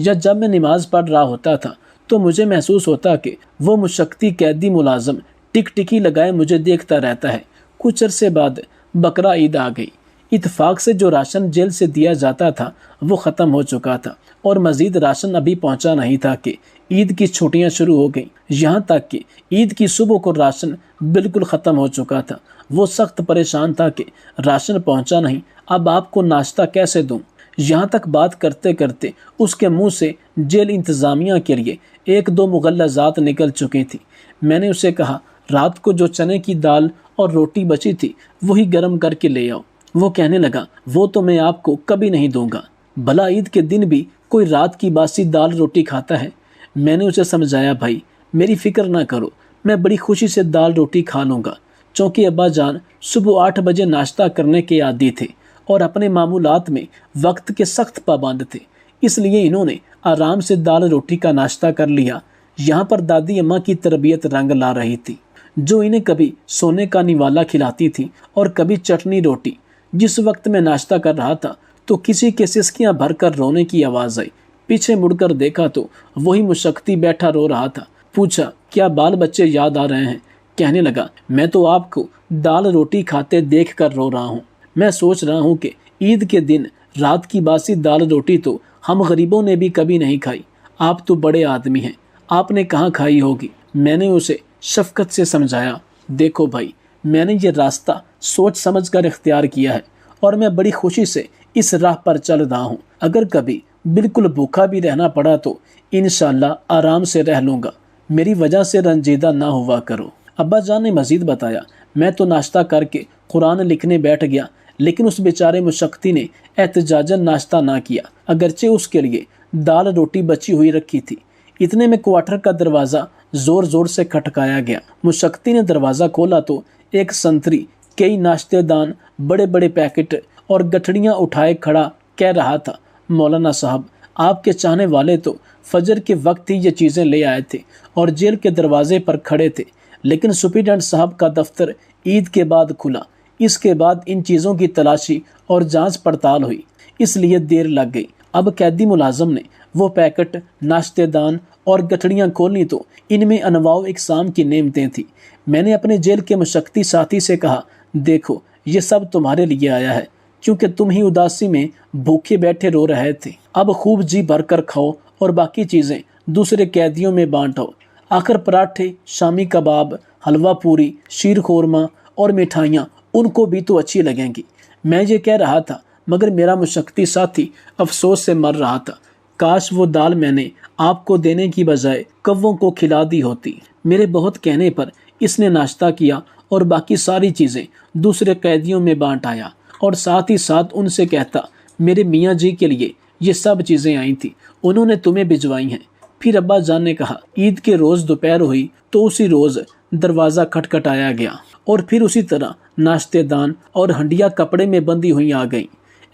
یا جب میں نماز پڑھ رہا ہوتا تھا تو مجھے محسوس ہوتا کہ وہ مشقتی قیدی ملازم ٹک ٹکی لگائے مجھے دیکھتا رہتا ہے۔ کچھ عرصے بعد بقرہ عید آ گئی۔ اتفاق سے جو راشن جیل سے دیا جاتا تھا وہ ختم ہو چکا تھا اور مزید راشن ابھی پہنچا نہیں تھا کہ عید کی چھٹیاں شروع ہو گئیں۔ یہاں تک کہ عید کی صبح کو راشن بالکل ختم ہو چکا تھا۔ وہ سخت پریشان تھا کہ راشن پہنچا نہیں، اب آپ کو ناشتہ کیسے دوں؟ یہاں تک بات کرتے کرتے اس کے منہ سے جیل انتظامیہ کے لیے 1-2 مغلظات نکل چکی تھی۔ میں نے اسے کہا، رات کو جو چنے کی دال اور روٹی بچی تھی وہی گرم کر کے لے آؤ۔ وہ کہنے لگا، وہ تو میں آپ کو کبھی نہیں دوں گا، بھلا عید کے دن بھی کوئی رات کی باسی دال روٹی کھاتا ہے؟ میں نے اسے سمجھایا، بھائی میری فکر نہ کرو، میں بڑی خوشی سے دال روٹی کھا لوں گا، چونکہ ابا جان صبح 8 بجے ناشتہ کرنے کے عادی تھے اور اپنے معمولات میں وقت کے سخت پابند تھے، اس لیے انہوں نے آرام سے دال روٹی کا ناشتہ کر لیا۔ یہاں پر دادی اماں کی تربیت رنگ لا رہی تھی، جو انہیں کبھی سونے کا نوالا کھلاتی تھی اور کبھی چٹنی روٹی۔ جس وقت میں ناشتہ کر رہا تھا تو کسی کے سسکیاں بھر کر رونے کی آواز آئی۔ پیچھے مڑ کر دیکھا تو وہی مشقتی بیٹھا رو رہا تھا۔ پوچھا، کیا بال بچے یاد آ رہے ہیں؟ کہنے لگا، میں تو آپ کو دال روٹی کھاتے دیکھ کر رو رہا ہوں۔ میں سوچ رہا ہوں کہ عید کے دن رات کی باسی دال روٹی تو ہم غریبوں نے بھی کبھی نہیں کھائی، آپ تو بڑے آدمی ہیں، آپ نے کہاں کھائی ہوگی؟ میں نے اسے شفقت سے سمجھایا، دیکھو بھائی، میں نے یہ راستہ سوچ سمجھ کر اختیار کیا ہے اور میں بڑی خوشی سے اس راہ پر چل رہا ہوں۔ اگر کبھی بالکل بھوکا بھی رہنا پڑا تو انشاءاللہ آرام سے رہ لوں گا، میری وجہ سے رنجیدہ نہ ہوا کرو۔ ابا جان نے مزید بتایا، میں تو ناشتہ کر کے قرآن لکھنے بیٹھ گیا، لیکن اس بیچارے مشقتی نے احتجاجاً ناشتہ نہ کیا، اگرچہ اس کے لیے دال روٹی بچی ہوئی رکھی تھی۔ اتنے میں کوارٹر کا دروازہ زور زور سے کھٹکایا گیا۔ مشقتی نے دروازہ کھولا تو ایک سنتری کئی ناشتے دان، بڑے بڑے پیکٹ اور گٹھڑیاں اٹھائے کھڑا کہہ رہا تھا، مولانا صاحب، آپ کے چاہنے والے تو فجر کے وقت ہی یہ چیزیں لے آئے تھے اور جیل کے دروازے پر کھڑے تھے، لیکن سپرنٹینڈنٹ صاحب کا دفتر عید کے بعد کھلا، اس کے بعد ان چیزوں کی تلاشی اور جانچ پڑتال ہوئی، اس لیے دیر لگ گئی۔ اب قیدی ملازم نے وہ پیکٹ، ناشتے دان اور گٹھڑیاں کھولیں تو ان میں انواع و اقسام کی نعمتیں تھیں۔ میں نے اپنے جیل کے مشقتی ساتھی سے کہا، دیکھو یہ سب تمہارے لیے آیا ہے، کیونکہ تم ہی اداسی میں بھوکے بیٹھے رو رہے تھے، اب خوب جی بھر کر کھاؤ اور باقی چیزیں دوسرے قیدیوں میں بانٹو۔ آخر پراٹھے، شامی کباب، حلوہ پوری، شیر خورما اور مٹھائیاں ان کو بھی تو اچھی لگیں گی۔ میں یہ کہہ رہا تھا مگر میرا مشقتی ساتھی افسوس سے مر رہا تھا، کاش وہ دال میں نے آپ کو دینے کی بجائے کووں کو کھلا دی ہوتی۔ میرے بہت کہنے پر اس نے ناشتہ کیا اور باقی ساری چیزیں دوسرے قیدیوں میں بانٹ آیا اور ساتھ ہی ساتھ ان سے کہتا، میرے میاں جی کے لیے یہ سب چیزیں آئی تھیں، انہوں نے تمہیں بھجوائی ہیں۔ پھر ابا جان نے کہا، عید کے روز دوپہر ہوئی تو اسی روز دروازہ کھٹکھٹایا گیا اور پھر اسی طرح ناشتے دان اور ہنڈیاں کپڑے میں بندھی ہوئی آ گئیں۔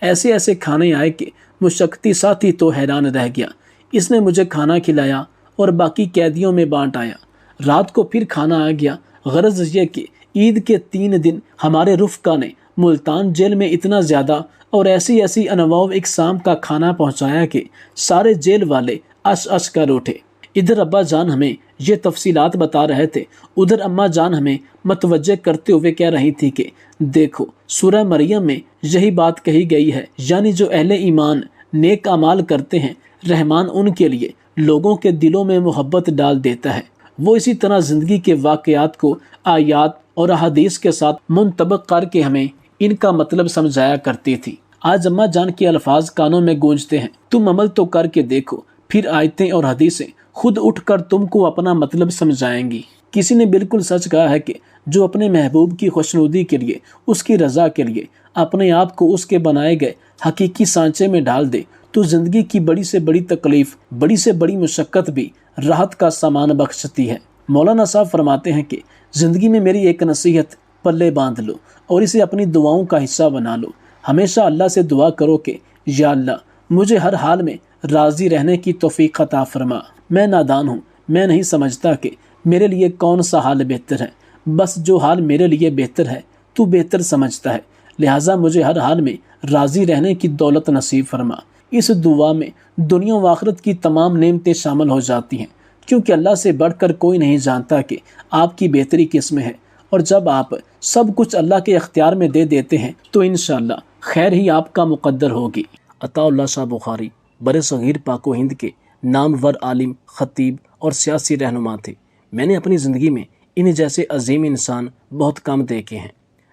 ایسے ایسے کھانے آئے کہ مشقتی ساتھی تو حیران رہ گیا۔ اس نے مجھے کھانا کھلایا اور باقی قیدیوں میں بانٹ آیا۔ رات کو پھر کھانا آ گیا۔ غرض یہ کہ عید کے 3 دن ہمارے رفقا نے ملتان جیل میں اتنا زیادہ اور ایسی ایسی انواع و اقسام کا کھانا پہنچایا کہ سارے جیل والے اش اش کر اٹھے۔ ادھر ابا جان ہمیں یہ تفصیلات بتا رہے تھے، ادھر اماں جان ہمیں متوجہ کرتے ہوئے کہہ رہی تھی کہ دیکھو سورہ مریم میں یہی بات کہی گئی ہے، یعنی جو اہل ایمان نیک اعمال کرتے ہیں رحمان ان کے لیے لوگوں کے دلوں میں محبت ڈال دیتا ہے۔ وہ اسی طرح زندگی کے واقعات کو آیات اور احادیث کے ساتھ منطبق کر کے ہمیں ان کا مطلب سمجھایا کرتی تھی۔ آج اماں جان کے الفاظ کانوں میں گونجتے ہیں، تم عمل تو کر کے دیکھو، پھر آیتیں اور حدیثیں خود اٹھ کر تم کو اپنا مطلب سمجھائیں گی۔ کسی نے بالکل سچ کہا ہے کہ جو اپنے محبوب کی خوشنودی کے لیے، اس کی رضا کے لیے اپنے آپ کو اس کے بنائے گئے حقیقی سانچے میں ڈال دے تو زندگی کی بڑی سے بڑی تکلیف، بڑی سے بڑی مشقت بھی راحت کا سامان بخشتی ہے۔ مولانا صاحب فرماتے ہیں کہ زندگی میں میری ایک نصیحت پلے باندھ لو اور اسے اپنی دعاؤں کا حصہ بنا لو۔ ہمیشہ اللہ سے دعا کرو کہ یا اللہ مجھے ہر حال میں راضی رہنے کی توفیق عطا فرما۔ میں نادان ہوں، میں نہیں سمجھتا کہ میرے لیے کون سا حال بہتر ہے، بس جو حال میرے لیے بہتر ہے تو بہتر سمجھتا ہے، لہٰذا مجھے ہر حال میں راضی رہنے کی دولت نصیب فرما۔ اس دعا میں دنیا و آخرت کی تمام نعمتیں شامل ہو جاتی ہیں، کیونکہ اللہ سے بڑھ کر کوئی نہیں جانتا کہ آپ کی بہتری کس میں ہے، اور جب آپ سب کچھ اللہ کے اختیار میں دے دیتے ہیں تو انشاءاللہ خیر ہی آپ کا مقدر ہوگی۔ عطا اللہ شاہ بخاری بر صغیر پاک و ہند کے نامور عالم، خطیب اور سیاسی رہنما تھے۔ میں نے اپنی زندگی میں ان جیسے عظیم انسان بہت کم دیکھے ہیں۔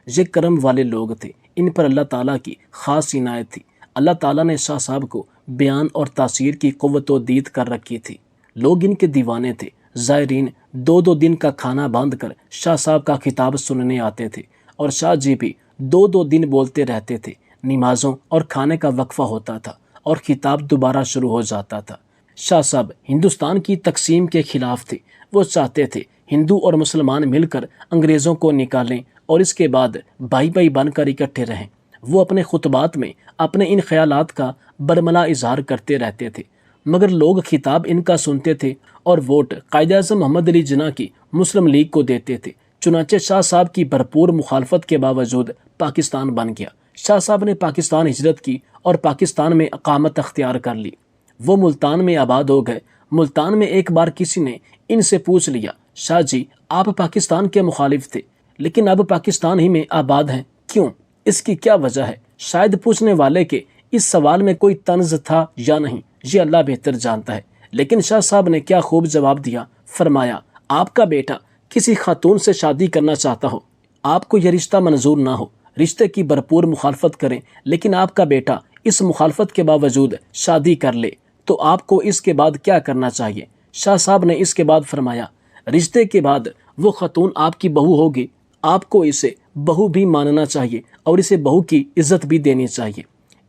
یہ کرم والے لوگ تھے، ان پر اللہ تعالیٰ کی خاص عنایت تھی۔ اللہ تعالیٰ نے شاہ صاحب کو بیان اور تاثیر کی قوت و دید کر رکھی تھی۔ لوگ ان کے دیوانے تھے۔ زائرین 2 دن کا کھانا باندھ کر شاہ صاحب کا خطاب سننے آتے تھے، اور شاہ جی بھی 2 دن بولتے رہتے تھے۔ نمازوں اور کھانے کا وقفہ ہوتا تھا اور خطاب دوبارہ شروع ہو جاتا تھا۔ شاہ صاحب ہندوستان کی تقسیم کے خلاف تھے۔ وہ چاہتے تھے ہندو اور مسلمان مل کر انگریزوں کو نکالیں اور اس کے بعد بھائی بھائی بن کر اکٹھے رہیں۔ وہ اپنے خطبات میں اپنے ان خیالات کا برملا اظہار کرتے رہتے تھے، مگر لوگ خطاب ان کا سنتے تھے اور ووٹ قائد اعظم محمد علی جناح کی مسلم لیگ کو دیتے تھے۔ چنانچہ شاہ صاحب کی بھرپور مخالفت کے باوجود پاکستان بن گیا۔ شاہ صاحب نے پاکستان ہجرت کی اور پاکستان میں اقامت اختیار کر لی۔ وہ ملتان میں آباد ہو گئے۔ ملتان میں ایک بار کسی نے ان سے پوچھ لیا، شاہ جی آپ پاکستان کے مخالف تھے لیکن اب پاکستان ہی میں آباد ہیں، کیوں؟ اس کی کیا وجہ ہے؟ شاید پوچھنے والے کے اس سوال میں کوئی طنز تھا یا نہیں، یہ اللہ بہتر جانتا ہے، لیکن شاہ صاحب نے کیا خوب جواب دیا۔ فرمایا، آپ کا بیٹا کسی خاتون سے شادی کرنا چاہتا ہو، آپ کو یہ رشتہ منظور نہ ہو، رشتے کی بھرپور مخالفت کریں، لیکن آپ کا بیٹا اس مخالفت کے باوجود شادی کر لے تو آپ کو اس کے بعد کیا کرنا چاہیے؟ شاہ صاحب نے اس کے بعد فرمایا، رشتے کے بعد وہ خاتون آپ کی بہو ہوگی، آپ کو اسے بہو بھی ماننا چاہیے اور اسے بہو کی عزت بھی دینی چاہیے۔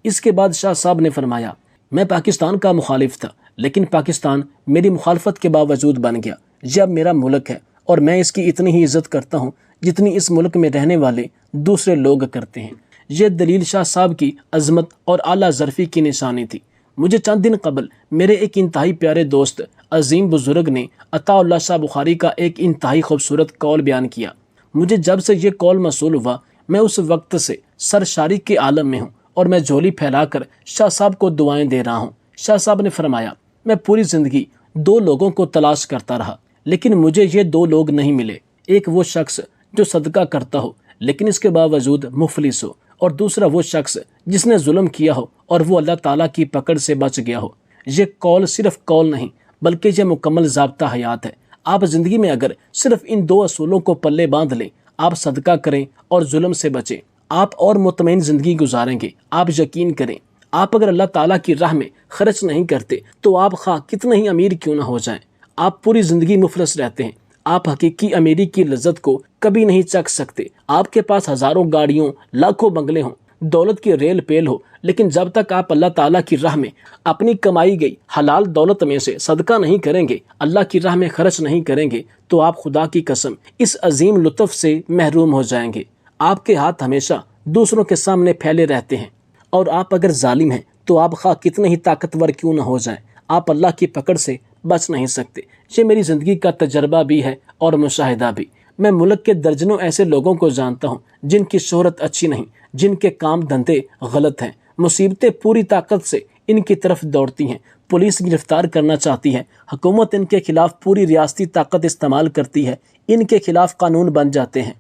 اس کے بعد شاہ صاحب نے فرمایا، میں پاکستان کا مخالف تھا لیکن پاکستان میری مخالفت کے باوجود بن گیا۔ یہ اب میرا ملک ہے اور میں اس کی اتنی ہی عزت کرتا ہوں جتنی اس ملک میں رہنے والے دوسرے لوگ کرتے ہیں۔ یہ دلیل شاہ صاحب کی عظمت اور اعلیٰ ظرفی کی نشانی تھی۔ مجھے چند دن قبل میرے ایک انتہائی پیارے دوست عظیم بزرگ نے عطا اللہ شاہ بخاری کا ایک انتہائی خوبصورت قول بیان کیا۔ مجھے جب سے یہ قول موصول ہوا میں اس وقت سے سرشاری کے عالم میں ہوں اور میں جھولی پھیلا کر شاہ صاحب کو دعائیں دے رہا ہوں۔ شاہ صاحب نے فرمایا، میں پوری زندگی 2 لوگوں کو تلاش کرتا رہا لیکن مجھے یہ 2 لوگ نہیں ملے۔ ایک وہ شخص جو صدقہ کرتا ہو لیکن اس کے باوجود مفلس ہو، اور دوسرا وہ شخص جس نے ظلم کیا ہو اور وہ اللہ تعالیٰ کی پکڑ سے بچ گیا ہو۔ یہ قول صرف قول نہیں بلکہ یہ مکمل ضابطہ حیات ہے۔ آپ زندگی میں اگر صرف ان 2 اصولوں کو پلے باندھ لیں، آپ صدقہ کریں اور ظلم سے بچیں، آپ اور مطمئن زندگی گزاریں گے۔ آپ یقین کریں، آپ اگر اللہ تعالیٰ کی راہ میں خرچ نہیں کرتے تو آپ خواہ کتنے ہی امیر کیوں نہ ہو جائیں، آپ پوری زندگی مفلس رہتے ہیں۔ آپ حقیقی امیری کی لذت کو کبھی نہیں چکھ سکتے۔ آپ کے پاس ہزاروں گاڑیوں، لاکھوں بنگلے ہوں، دولت کی ریل پیل ہو، لیکن جب تک آپ اللہ تعالیٰ کی راہ میں اپنی کمائی گئی حلال دولت میں سے صدقہ نہیں کریں گے، اللہ کی راہ میں خرچ نہیں کریں گے، تو آپ خدا کی قسم اس عظیم لطف سے محروم ہو جائیں گے۔ آپ کے ہاتھ ہمیشہ دوسروں کے سامنے پھیلے رہتے ہیں، اور آپ اگر ظالم ہیں تو آپ خواہ کتنے ہی طاقتور کیوں نہ ہو جائیں، آپ اللہ کی پکڑ سے بچ نہیں سکتے۔ یہ میری زندگی کا تجربہ بھی ہے اور مشاہدہ بھی۔ میں ملک کے درجنوں ایسے لوگوں کو جانتا ہوں جن کی شہرت اچھی نہیں، جن کے کام دھندے غلط ہیں، مصیبتیں پوری طاقت سے ان کی طرف دوڑتی ہیں، پولیس گرفتار کرنا چاہتی ہے، حکومت ان کے خلاف پوری ریاستی طاقت استعمال کرتی ہے، ان کے خلاف قانون بن جاتے ہیں،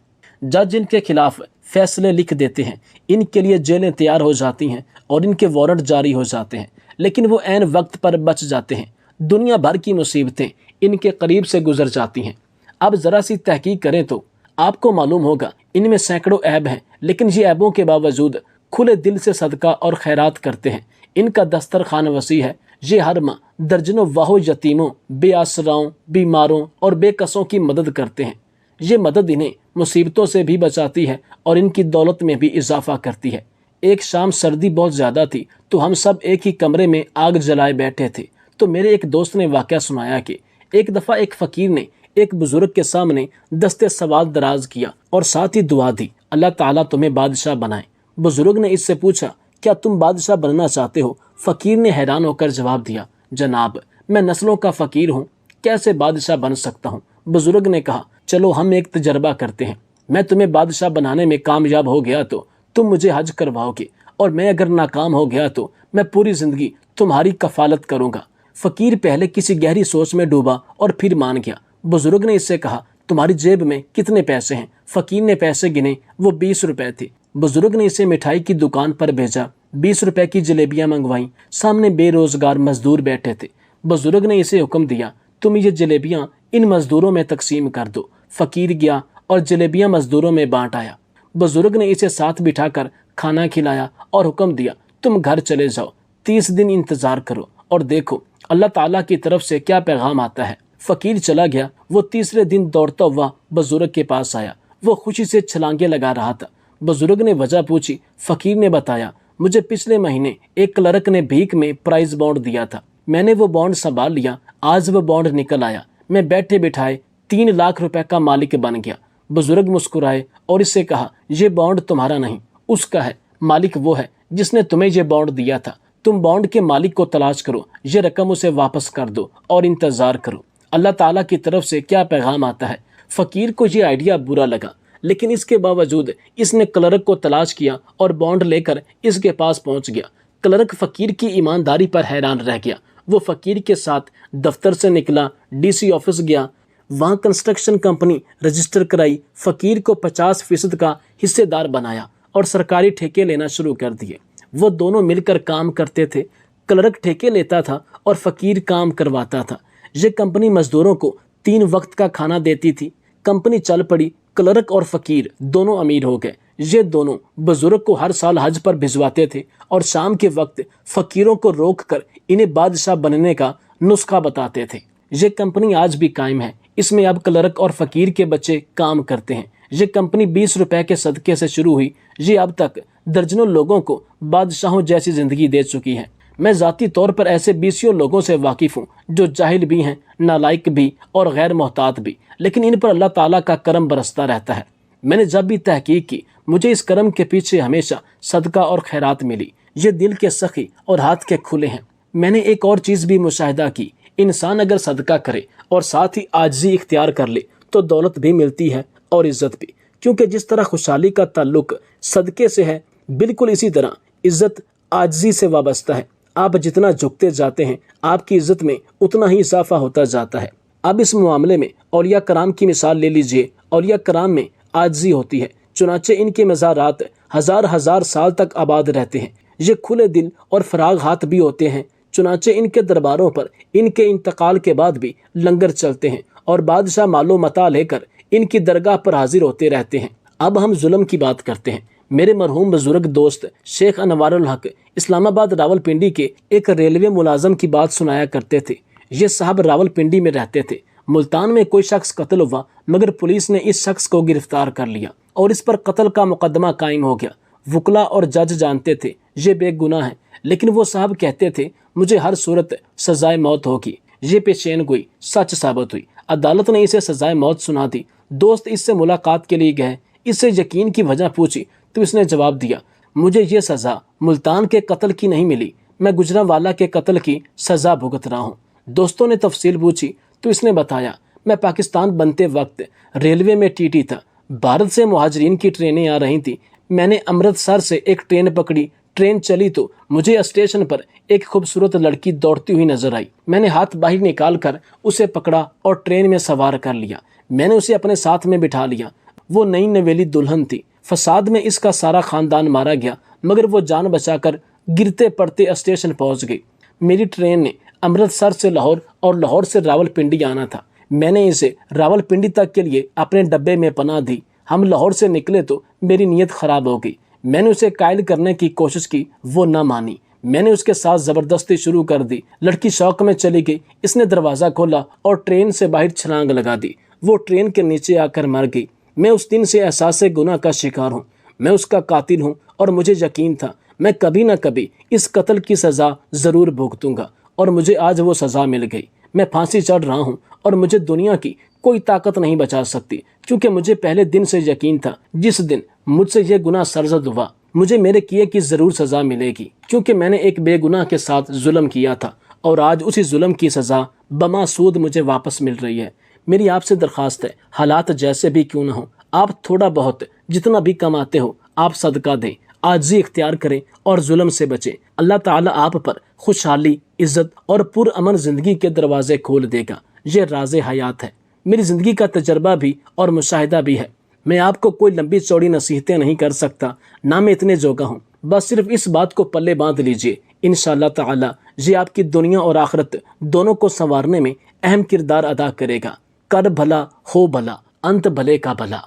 جج ان کے خلاف فیصلے لکھ دیتے ہیں، ان کے لیے جیلیں تیار ہو جاتی ہیں اور ان کے وارنٹ جاری ہو جاتے ہیں، لیکن وہ عین وقت پر بچ جاتے ہیں۔ دنیا بھر کی مصیبتیں ان کے قریب سے گزر جاتی ہیں۔ اب ذرا سی تحقیق کریں تو آپ کو معلوم ہوگا ان میں سینکڑوں عیب ہیں، لیکن یہ عیبوں کے باوجود کھلے دل سے صدقہ اور خیرات کرتے ہیں۔ ان کا دسترخوان وسیع ہے۔ یہ ہر ماہ درجنوں واہو یتیموں، بے آسراؤں، بیماروں اور بے کسوں کی مدد کرتے ہیں۔ یہ مدد انہیں مصیبتوں سے بھی بچاتی ہے اور ان کی دولت میں بھی اضافہ کرتی ہے۔ ایک شام سردی بہت زیادہ تھی تو ہم سب ایک ہی کمرے میں آگ جلائے بیٹھے تھے، تو میرے ایک دوست نے واقعہ سنایا کہ ایک دفعہ ایک فقیر نے ایک بزرگ کے سامنے دستے سوال دراز کیا اور ساتھ ہی دعا دی، اللہ تعالیٰ تمہیں بادشاہ بنائے۔ بزرگ نے اس سے پوچھا، کیا تم بادشاہ بننا چاہتے ہو؟ فقیر نے حیران ہو کر جواب دیا، جناب میں نسلوں کا فقیر ہوں، کیسے بادشاہ بن سکتا ہوں؟ بزرگ نے کہا، چلو ہم ایک تجربہ کرتے ہیں، میں تمہیں بادشاہ بنانے میں کامیاب ہو گیا تو تم مجھے حج کرواؤ گے، اور میں اگر ناکام ہو گیا تو میں پوری زندگی تمہاری کفالت کروں گا۔ فقیر پہلے کسی گہری سوچ میں ڈوبا اور پھر مان گیا۔ بزرگ نے اس سے کہا تمہاری جیب میں کتنے پیسے ہیں؟ فقیر نے پیسے گنے، وہ 20 روپے تھے۔ بزرگ نے اسے مٹھائی کی دکان پر بھیجا، 20 روپے کی جلیبیاں منگوائیں۔ سامنے بے روزگار مزدور بیٹھے تھے۔ بزرگ نے اسے حکم دیا تم یہ جلیبیاں ان مزدوروں میں تقسیم کر دو۔ فقیر گیا اور جلیبیاں مزدوروں میں بانٹ آیا۔ بزرگ نے اسے ساتھ بٹھا کر کھانا کھلایا اور حکم دیا تم گھر چلے جاؤ، 30 دن انتظار کرو اور دیکھو اللہ تعالیٰ کی طرف سے کیا پیغام آتا ہے۔ فقیر چلا گیا۔ وہ تیسرے دن دوڑتا ہوا بزرگ کے پاس آیا۔ وہ خوشی سے چھلانگیں لگا رہا تھا۔ بزرگ نے وجہ پوچھی۔ فقیر نے بتایا مجھے پچھلے مہینے ایک کلرک نے بھیک میں پرائز بانڈ دیا تھا، میں نے وہ بانڈ سنبھال لیا، آج وہ بانڈ نکل آیا، میں بیٹھے بٹھائے 3 لاکھ روپے کا مالک بن گیا۔ بزرگ مسکرائے اور اس سے کہا یہ بانڈ تمہارا نہیں، اس کا ہے، مالک وہ ہے جس نے تمہیں یہ بانڈ دیا تھا۔ تم بانڈ کے مالک کو تلاش کرو، یہ رقم اسے واپس کر دو اور انتظار کرو اللہ تعالیٰ کی طرف سے کیا پیغام آتا ہے۔ فقیر کو یہ آئیڈیا برا لگا، لیکن اس کے باوجود اس نے کلرک کو تلاش کیا اور بانڈ لے کر اس کے پاس پہنچ گیا۔ کلرک فقیر کی ایمانداری پر حیران رہ گیا۔ وہ فقیر کے ساتھ دفتر سے نکلا، ڈی سی آفس گیا، وہاں کنسٹرکشن کمپنی رجسٹر کرائی، فقیر کو 50% کا حصے دار بنایا اور سرکاری ٹھیکے لینا شروع کر دیے۔ وہ دونوں مل کر کام کرتے تھے، کلرک ٹھیکے لیتا تھا اور فقیر کام کرواتا تھا۔ یہ کمپنی مزدوروں کو 3 وقت کا کھانا دیتی تھی۔ کمپنی چل پڑی، کلرک اور فقیر دونوں امیر ہو گئے۔ یہ دونوں بزرگ کو ہر سال حج پر بھجواتے تھے اور شام کے وقت فقیروں کو روک کر انہیں بادشاہ بننے کا نسخہ بتاتے تھے۔ یہ کمپنی آج بھی قائم ہے، اس میں اب کلرک اور فقیر کے بچے کام کرتے ہیں۔ یہ کمپنی 20 روپے کے صدقے سے شروع ہوئی، یہ اب تک درجنوں لوگوں کو بادشاہوں جیسی زندگی دے چکی ہے۔ میں ذاتی طور پر ایسے 20 لوگوں سے واقف ہوں جو جاہل بھی ہیں، نالائق بھی اور غیر محتاط بھی، لیکن ان پر اللہ تعالیٰ کا کرم برستا رہتا ہے۔ میں نے جب بھی تحقیق کی، مجھے اس کرم کے پیچھے ہمیشہ صدقہ اور خیرات ملی۔ یہ دل کے سخی اور ہاتھ کے کھلے ہیں۔ میں نے ایک اور چیز بھی مشاہدہ کی، انسان اگر صدقہ کرے اور ساتھ ہی عاجزی اختیار کر لے تو دولت بھی ملتی ہے اور عزت بھی، کیونکہ جس طرح خوشحالی کا تعلق صدقے سے ہے، بالکل اسی طرح عزت عاجزی سے وابستہ ہے۔ آپ جتنا جھکتے جاتے ہیں، آپ کی عزت میں اتنا ہی اضافہ ہوتا جاتا ہے۔ اب اس معاملے میں اولیاء کرام کی مثال لے لیجئے۔ اولیاء کرام میں عاجزی ہوتی ہے، چنانچہ ان کے مزارات ہزار سال تک آباد رہتے ہیں۔ یہ کھلے دل اور فراغ ہاتھ بھی ہوتے ہیں، چنانچہ ان کے درباروں پر ان کے انتقال کے بعد بھی لنگر چلتے ہیں اور بادشاہ مال و متاع لے کر ان کی درگاہ پر حاضر ہوتے رہتے ہیں۔ اب ہم ظلم کی بات کرتے ہیں۔ میرے مرحوم بزرگ دوست شیخ انوار الحق اسلام آباد راول پنڈی کے ایک ریلوے ملازم کی بات سنایا کرتے تھے۔ یہ صاحب راول پنڈی میں رہتے تھے۔ ملتان میں کوئی شخص قتل ہوا، مگر پولیس نے اس شخص کو گرفتار کر لیا اور اس پر قتل کا مقدمہ قائم ہو گیا۔ وکلا اور جج جانتے تھے یہ بے گناہ ہے، لیکن وہ صاحب کہتے تھے مجھے ہر صورت سزائے موت ہوگی۔ یہ پیشین گوئی سچ ثابت ہوئی، عدالت نے اسے سزائے موت سنا دی۔ دوست اس سے ملاقات کے لیے گئے، اس سے یقین کی وجہ پوچھی تو اس نے جواب دیا مجھے یہ سزا ملتان کے قتل کی نہیں ملی، میں گجرانوالہ کے قتل کی سزا بھگت رہا ہوں۔ دوستوں نے تفصیل پوچھی تو اس نے بتایا میں پاکستان بنتے وقت ریلوے میں ٹی ٹی تھا، بھارت سے مہاجرین کی ٹرینیں آ رہی تھیں، میں نے امرتسر سے ایک ٹرین پکڑی، ٹرین چلی تو مجھے اسٹیشن پر ایک خوبصورت لڑکی دوڑتی ہوئی نظر آئی، میں نے ہاتھ باہر نکال کر اسے پکڑا اور ٹرین میں سوار کر لیا، میں نے اسے اپنے ساتھ میں بٹھا لیا۔ وہ نئی نویلی دلہن تھی، فساد میں اس کا سارا خاندان مارا گیا، مگر وہ جان بچا کر گرتے پڑتے اسٹیشن پہنچ گئی۔ میری ٹرین نے امرتسر سے لاہور اور لاہور سے راول پنڈی آنا تھا، میں نے اسے راول پنڈی تک کے لیے اپنے ڈبے میں پناہ دی۔ ہم لاہور سے نکلے تو میری نیت خراب ہو گئی، میں نے اسے قائل کرنے کی کوشش کی، وہ نہ مانی، میں نے اس کے ساتھ زبردستی شروع کر دی، لڑکی شوق میں چلی گئی، اس نے دروازہ کھولا اور ٹرین سے باہر چھلانگ لگا دی، وہ ٹرین کے نیچے آ کر مر گئی۔ میں اس دن سے احساس گناہ کا شکار ہوں، میں اس کا قاتل ہوں اور مجھے یقین تھا میں کبھی نہ کبھی اس قتل کی سزا ضرور بھگتوں گا، اور مجھے آج وہ سزا مل گئی۔ میں پھانسی چڑھ رہا ہوں اور مجھے دنیا کی کوئی طاقت نہیں بچا سکتی، کیونکہ مجھے پہلے دن سے یقین تھا جس دن مجھ سے یہ گناہ سرزد ہوا مجھے میرے کیے کی ضرور سزا ملے گی، کیونکہ میں نے ایک بے گناہ کے ساتھ ظلم کیا تھا اور آج اسی ظلم کی سزا بما سود مجھے واپس مل رہی ہے۔ میری آپ سے درخواست ہے، حالات جیسے بھی کیوں نہ ہوں، آپ تھوڑا بہت جتنا بھی کماتے ہو آپ صدقہ دیں، عاجزی اختیار کریں اور ظلم سے بچیں۔ اللہ تعالیٰ آپ پر خوشحالی، عزت اور پرامن زندگی کے دروازے کھول دے گا۔ یہ راز حیات ہے، میری زندگی کا تجربہ بھی اور مشاہدہ بھی ہے۔ میں آپ کو کوئی لمبی چوڑی نصیحتیں نہیں کر سکتا، نہ میں اتنے جوگا ہوں۔ بس صرف اس بات کو پلے باندھ لیجئے، انشاءاللہ تعالی یہ آپ کی دنیا اور آخرت دونوں کو سنوارنے میں اہم کردار ادا کرے گا۔ کر بھلا ہو بھلا، انت بھلے کا بھلا۔